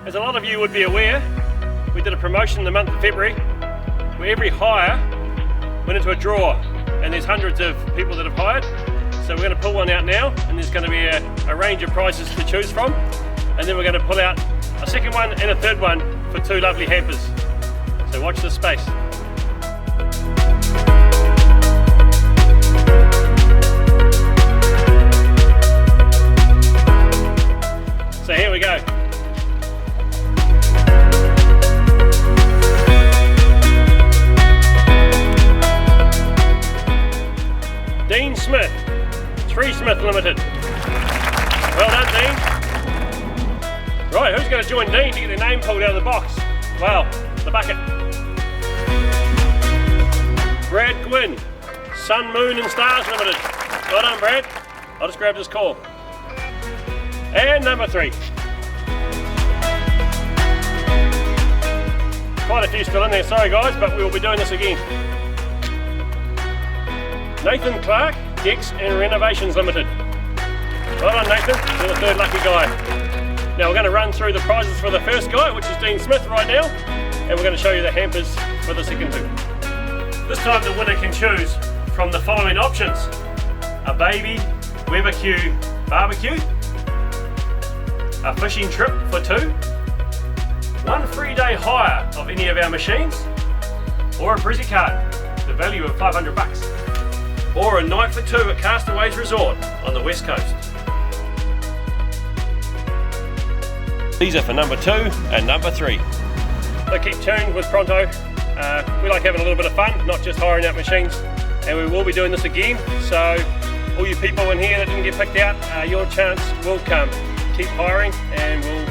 As a lot of you would be aware, we did a promotion in the month of February where every hire went into a draw, and there's hundreds of people that have hired. So we're going to pull one out now, and there's going to be a range of prizes to choose from, and then we're going to pull out a second one and a third one for 2 lovely hampers. So watch this space. So here we go. Dean Smith, Tree Smith Ltd. Well done, Dean. Right, who's going to join Dean to get their name pulled out of the box? Well, the bucket. Brad Gwynn, Sun, Moon and Stars Ltd. Well done, Brad. I'll just grab this call. And number 3. Quite a few still in there, sorry guys, but we will be doing this again. Nathan Clark, Decks and Renovations Ltd. Well done, Nathan, you're the 3rd lucky guy. Now we're going to run through the prizes for the first guy, which is Dean Smith right now, and we're going to show you the hampers for the second 2. This time the winner can choose from the following options: a Baby Weber Q BBQ, a fishing trip for 2, 1 free day hire of any of our machines, or a Prezzy Card, the value of $500, or a night for 2 at Castaways Resort on the west coast. These are for number 2 and number 3. So keep tuned with Pronto. We like having a little bit of fun, not just hiring out machines, and we will be doing this again. So all you people in here that didn't get picked out, your chance will come. Keep hiring and we'll